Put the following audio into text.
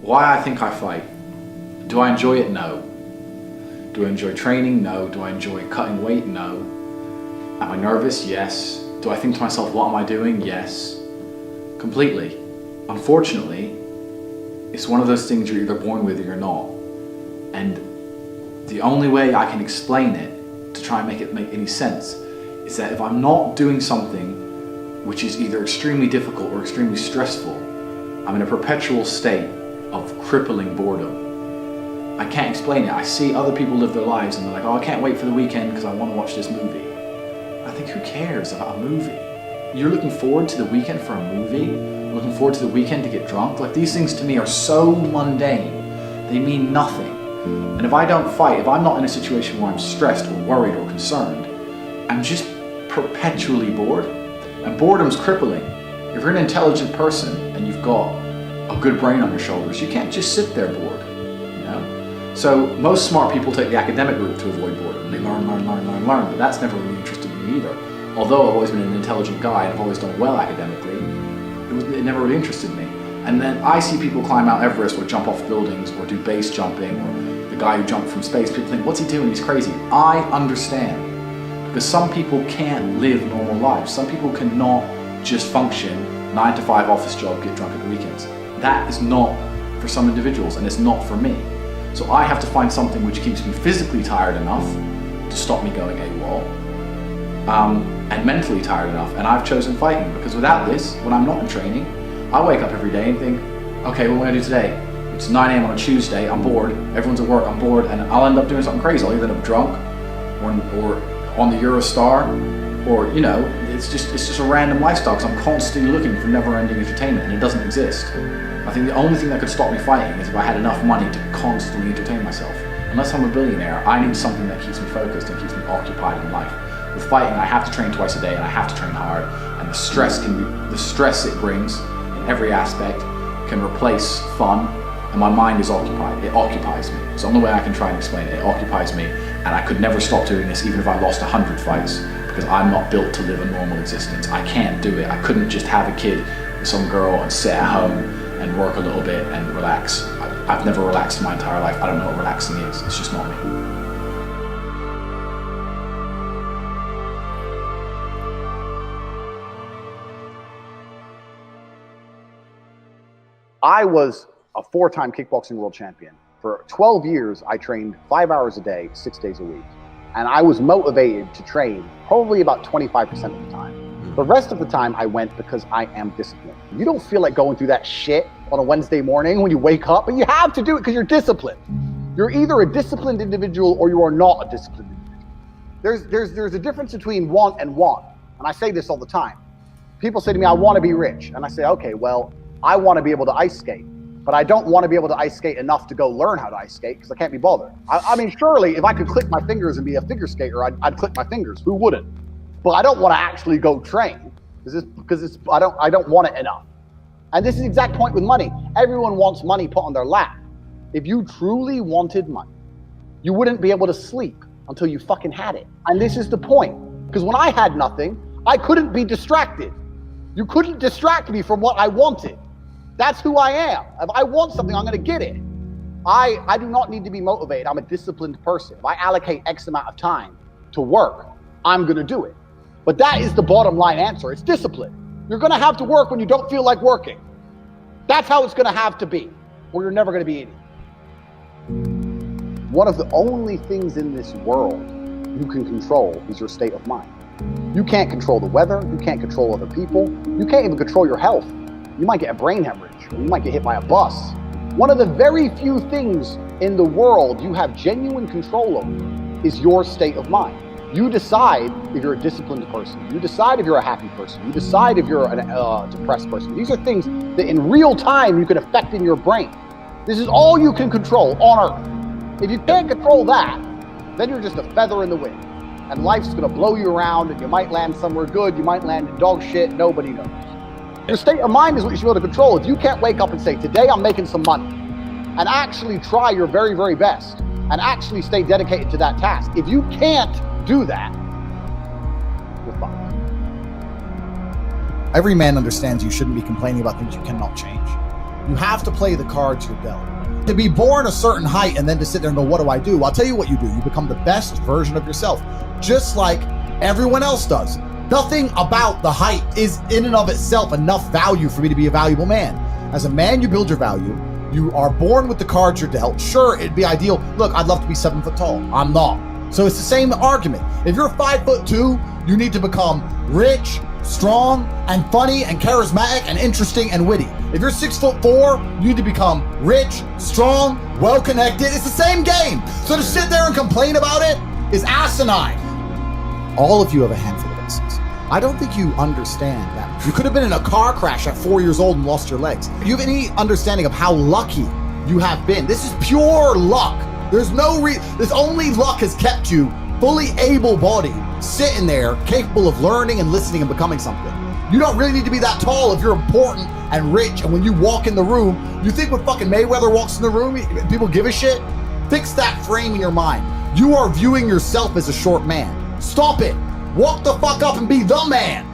Why I think I fight. Do I enjoy it? No. Do I enjoy training? No. Do I enjoy cutting weight? No. Am I nervous? Yes. Do I think to myself, what am I doing? Yes. Completely. Unfortunately, it's one of those things you're either born with or you're not. And the only way I can explain it, to try and make it make any sense, is that if I'm not doing something which is either extremely difficult or extremely stressful, I'm in a perpetual state of crippling boredom. I can't explain it. I see other people live their lives and they're like, oh, I can't wait for the weekend because I want to watch this movie. I think, who cares about a movie? You're looking forward to the weekend for a movie? Looking forward to the weekend to get drunk? Like, these things to me are so mundane. They mean nothing. And if I don't fight, if I'm not in a situation where I'm stressed or worried or concerned, I'm just perpetually bored. And boredom's crippling. If you're an intelligent person and you've got a good brain on your shoulders, you can't just sit there bored, you know? So most smart people take the academic route to avoid boredom. They learn, but that's never really interested me either. Although I've always been an intelligent guy and I've always done well academically, it never really interested me. And then I see people climb Mount Everest or jump off buildings or do base jumping, or the guy who jumped from space. People think, what's he doing? He's crazy. I understand. Because some people can't live normal lives. Some people cannot just function 9 to 5 office job, get drunk at the weekends. That is not for some individuals, and it's not for me. So I have to find something which keeps me physically tired enough to stop me going AWOL, and mentally tired enough. And I've chosen fighting, because without this, when I'm not in training, I wake up every day and think, okay, what am I gonna do today? It's 9 a.m. on a Tuesday, I'm bored, everyone's at work, I'm bored, and I'll end up doing something crazy. I'll either end up drunk or on the Eurostar, or, you know, it's just a random lifestyle, because I'm constantly looking for never-ending entertainment, and it doesn't exist. I think the only thing that could stop me fighting is if I had enough money to constantly entertain myself. Unless I'm a billionaire, I need something that keeps me focused and keeps me occupied in life. With fighting, I have to train twice a day, and I have to train hard, and the stress it brings in every aspect can replace fun, and my mind is occupied. It occupies me. It's the only way I can try and explain it. It occupies me, and I could never stop doing this even if I lost 100 fights, because I'm not built to live a normal existence. I can't do it. I couldn't just have a kid with some girl and sit at home and work a little bit and relax. I've never relaxed in my entire life. I don't know what relaxing is. It's just not me. I was a 4-time kickboxing world champion. For 12 years, I trained 5 hours a day, 6 days a week. And I was motivated to train probably about 25% of the time. The rest of the time I went because I am disciplined. You don't feel like going through that shit on a Wednesday morning when you wake up, but you have to do it because you're disciplined. You're either a disciplined individual or you are not a disciplined individual. There's a difference between want and want. And I say this all the time. People say to me, I want to be rich. And I say, okay, well, I want to be able to ice skate, but I don't want to be able to ice skate enough to go learn how to ice skate because I can't be bothered. I mean, surely if I could click my fingers and be a figure skater, I'd click my fingers. Who wouldn't? But I don't want to actually go train because I don't want it enough. And this is the exact point with money. Everyone wants money put on their lap. If you truly wanted money, you wouldn't be able to sleep until you fucking had it. And this is the point. Because when I had nothing, I couldn't be distracted. You couldn't distract me from what I wanted. That's who I am. If I want something, I'm going to get it. I do not need to be motivated. I'm a disciplined person. If I allocate X amount of time to work, I'm going to do it. But that is the bottom line answer. It's discipline. You're going to have to work when you don't feel like working. That's how it's going to have to be, or you're never going to be anything. One of the only things in this world you can control is your state of mind. You can't control the weather. You can't control other people. You can't even control your health. You might get a brain hemorrhage, or you might get hit by a bus. One of the very few things in the world you have genuine control over is your state of mind. You decide if you're a disciplined person. You decide if you're a happy person. You decide if you're a depressed person. These are things that in real time you can affect in your brain. This is all you can control on Earth. If you can't control that, then you're just a feather in the wind. And life's gonna blow you around, and you might land somewhere good, you might land in dog shit, nobody knows. Your state of mind is what you should be able to control. If you can't wake up and say, today I'm making some money, and actually try your very, very best, and actually stay dedicated to that task. If you can't do that, you're fucked. Every man understands you shouldn't be complaining about things you cannot change. You have to play the cards you're dealt. To be born a certain height and then to sit there and go, what do I do? I'll tell you what you do. You become the best version of yourself, just like everyone else does. Nothing about the height is in and of itself enough value for me to be a valuable man. As a man, you build your value. You are born with the cards you're dealt. Sure, it'd be ideal. Look, I'd love to be 7 foot tall. I'm not. So it's the same argument. If you're 5'2", you need to become rich, strong, and funny, and charismatic, and interesting, and witty. If you're 6'4", you need to become rich, strong, well-connected. It's the same game. So to sit there and complain about it is asinine. All of you have a handful of aces. I don't think you understand that. You could have been in a car crash at 4 years old and lost your legs. Do you have any understanding of how lucky you have been? This is pure luck. There's only luck has kept you fully able-bodied, sitting there, capable of learning and listening and becoming something. You don't really need to be that tall if you're important and rich, and when you walk in the room, you think when fucking Mayweather walks in the room, people give a shit? Fix that frame in your mind. You are viewing yourself as a short man. Stop it. Walk the fuck up and be the man.